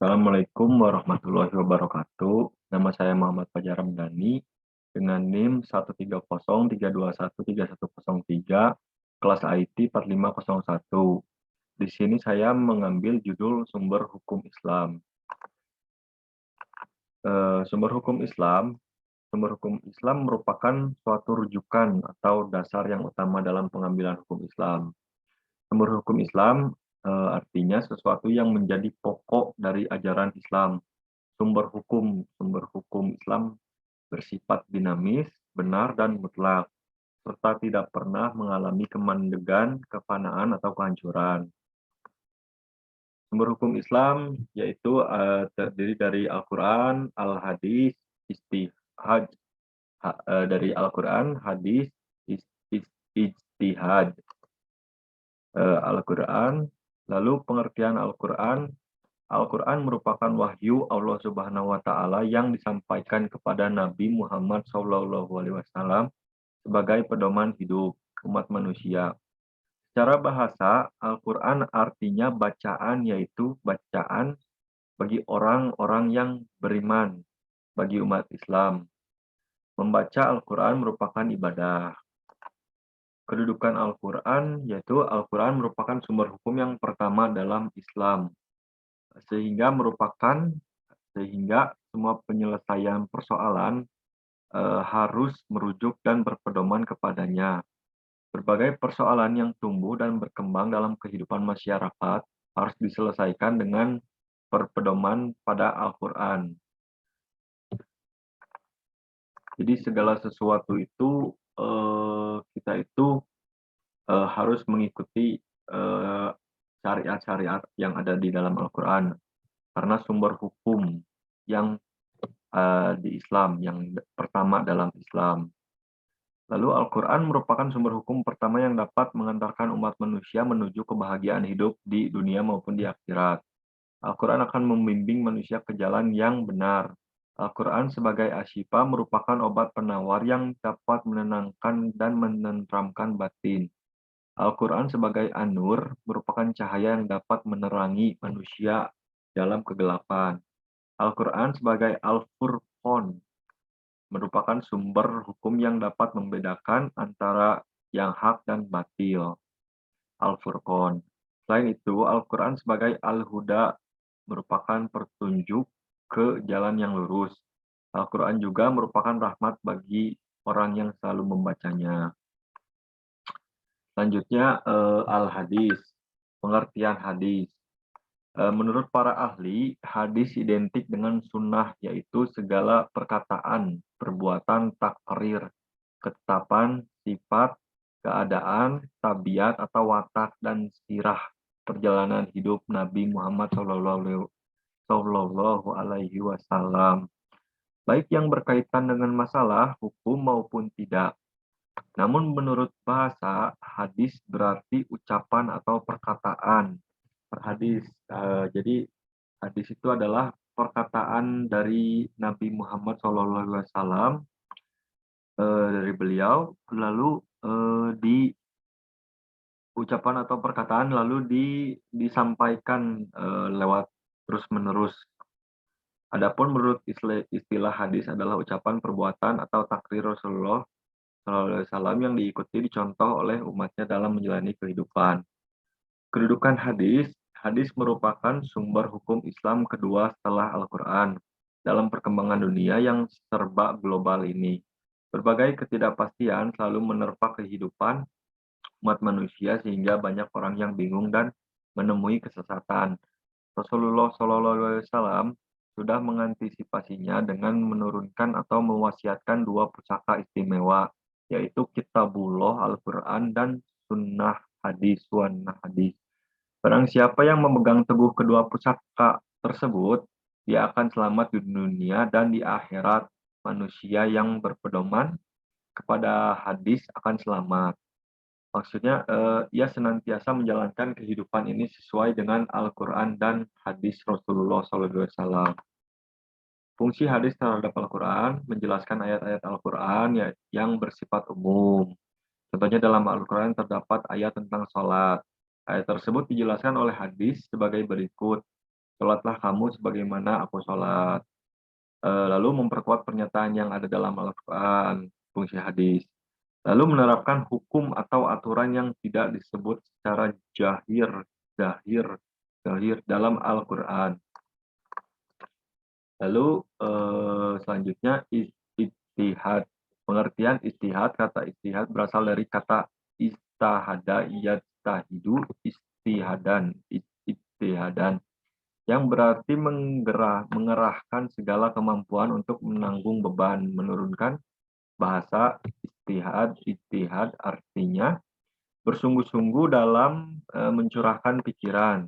Assalamualaikum warahmatullahi wabarakatuh. Nama saya Muhammad Fajar Ramdhani dengan NIM 13032131103, kelas IT 4501. Di sini saya mengambil judul Sumber Hukum Islam. Sumber hukum Islam, sumber hukum Islam merupakan suatu rujukan atau dasar yang utama dalam pengambilan hukum Islam. Sumber hukum Islam artinya sesuatu yang menjadi pokok dari ajaran Islam. Sumber hukum Islam bersifat dinamis, benar, dan mutlak, serta tidak pernah mengalami kemandegan, kefanaan, atau kehancuran. Sumber hukum Islam yaitu terdiri dari Al-Quran, Al-Hadis, Istihad, dari Al-Quran, Hadis, Ijtihad, Al-Quran, lalu pengertian Al-Quran. Al-Quran merupakan wahyu Allah Subhanahu wa Ta'ala yang disampaikan kepada Nabi Muhammad SAW sebagai pedoman hidup umat manusia. Secara bahasa, Al-Quran artinya bacaan, yaitu bacaan bagi orang-orang yang beriman, bagi umat Islam. Membaca Al-Quran merupakan ibadah. Kedudukan Al-Quran, yaitu Al-Quran merupakan sumber hukum yang pertama dalam Islam, sehingga semua penyelesaian persoalan harus merujuk dan berpedoman kepadanya. Berbagai persoalan yang tumbuh dan berkembang dalam kehidupan masyarakat harus diselesaikan dengan berpedoman pada Al-Quran. Jadi segala sesuatu itu kita itu harus mengikuti syariat-syariat yang ada di dalam Al-Quran, karena sumber hukum yang di Islam, yang pertama dalam Islam. Lalu Al-Quran merupakan sumber hukum pertama yang dapat mengantarkan umat manusia menuju kebahagiaan hidup di dunia maupun di akhirat. Al-Quran akan membimbing manusia ke jalan yang benar. Al-Quran sebagai asyifa merupakan obat penawar yang dapat menenangkan dan menenteramkan batin. Al-Quran sebagai an-nur merupakan cahaya yang dapat menerangi manusia dalam kegelapan. Al-Quran sebagai Al-Furqan merupakan sumber hukum yang dapat membedakan antara yang hak dan batil. Al-Furqan. Selain itu, Al-Quran sebagai Al-Huda merupakan petunjuk ke jalan yang lurus. Al-Quran juga merupakan rahmat bagi orang yang selalu membacanya. Selanjutnya, Al-Hadis, pengertian hadis. Menurut para ahli, hadis identik dengan sunnah, yaitu segala perkataan, perbuatan, takrir, ketetapan, sifat, keadaan, tabiat, atau watak, dan sirah perjalanan hidup Nabi Muhammad Sallallahu Alaihi Wasallam, baik yang berkaitan dengan masalah hukum maupun tidak. Namun menurut bahasa, hadis berarti ucapan atau perkataan. Hadis, jadi hadis itu adalah perkataan dari Nabi Muhammad SAW, dari beliau, lalu di ucapan atau perkataan lalu disampaikan lewat terus-menerus. Adapun menurut istilah hadis adalah ucapan, perbuatan, atau takrir Rasulullah SAW yang diikuti dicontoh oleh umatnya dalam menjalani kehidupan. Kedudukan hadis, hadis merupakan sumber hukum Islam kedua setelah Al-Quran dalam perkembangan dunia yang serba global ini. Berbagai ketidakpastian selalu menerpa kehidupan umat manusia sehingga banyak orang yang bingung dan menemui kesesatan. Rasulullah SAW sudah mengantisipasinya dengan menurunkan atau mewasiatkan dua pusaka istimewa, yaitu Kitabullah Al-Quran dan Sunnah Hadis. Barang siapa yang memegang teguh kedua pusaka tersebut, dia akan selamat di dunia dan di akhirat. Manusia yang berpedoman kepada hadis akan selamat. Maksudnya, ia senantiasa menjalankan kehidupan ini sesuai dengan Al-Quran dan hadis Rasulullah SAW. Fungsi hadis terhadap Al-Quran menjelaskan ayat-ayat Al-Quran yang bersifat umum. Contohnya dalam Al-Quran terdapat ayat tentang sholat. Ayat tersebut dijelaskan oleh hadis sebagai berikut. "Sholatlah kamu sebagaimana aku sholat." Lalu memperkuat pernyataan yang ada dalam Al-Quran, fungsi hadis. Lalu menerapkan hukum atau aturan yang tidak disebut secara zahir zahir dalam Al-Quran. Lalu, selanjutnya ijtihad. Pengertian ijtihad, kata ijtihad berasal dari kata ijtahada yajtahidu ijtihadan, ijtihadan, yang berarti mengerahkan segala kemampuan untuk menanggung beban, menurunkan. Bahasa ijtihad artinya bersungguh-sungguh dalam, mencurahkan pikiran.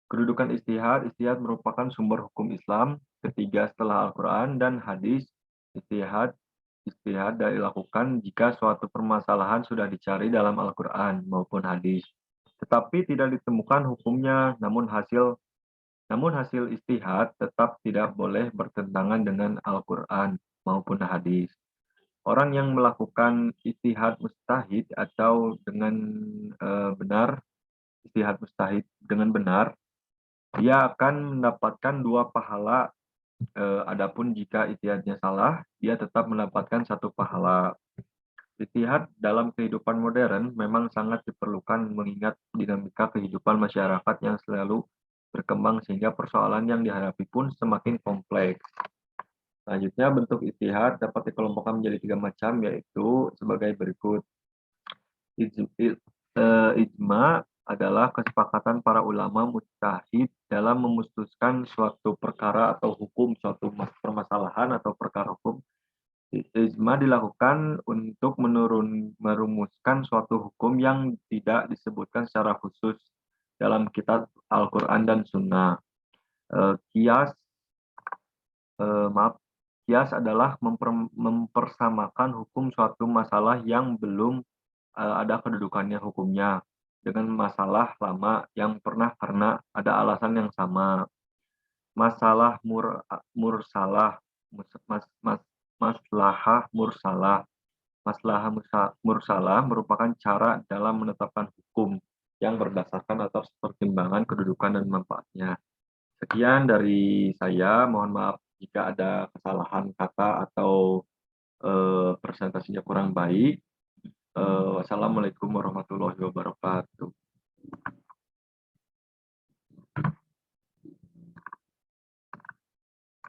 Kedudukan ijtihad merupakan sumber hukum Islam ketiga setelah Al-Quran dan hadis. Ijtihad ijtihad dilakukan jika suatu permasalahan sudah dicari dalam Al-Quran maupun hadis, tetapi tidak ditemukan hukumnya, namun hasil ijtihad tetap tidak boleh bertentangan dengan Al-Quran maupun hadis. Orang yang melakukan ijtihad mustahid atau dengan, benar, ijtihad mustahid dengan benar, dia akan mendapatkan 2 pahala, adapun jika ijtihadnya salah, dia tetap mendapatkan 1 pahala. Ijtihad dalam kehidupan modern memang sangat diperlukan mengingat dinamika kehidupan masyarakat yang selalu berkembang sehingga persoalan yang dihadapi pun semakin kompleks. Selanjutnya bentuk ijtihad dapat dikelompokkan menjadi 3 macam, yaitu sebagai berikut. Ijma adalah kesepakatan para ulama mujtahid dalam memutuskan suatu perkara atau hukum, suatu permasalahan atau perkara hukum. Ijma dilakukan untuk merumuskan suatu hukum yang tidak disebutkan secara khusus dalam kitab Al-Quran dan Sunnah. Qiyas, maaf, Qiyas adalah mempersamakan hukum suatu masalah yang belum ada kedudukannya hukumnya dengan masalah lama yang pernah karena ada alasan yang sama. Masalah mursalah, maslahah mursalah. Maslahah mursalah merupakan cara dalam menetapkan hukum yang berdasarkan atas pertimbangan kedudukan dan manfaatnya. Sekian dari saya, mohon maaf jika ada kesalahan kata atau, presentasinya kurang baik. Wassalamualaikum warahmatullahi wabarakatuh.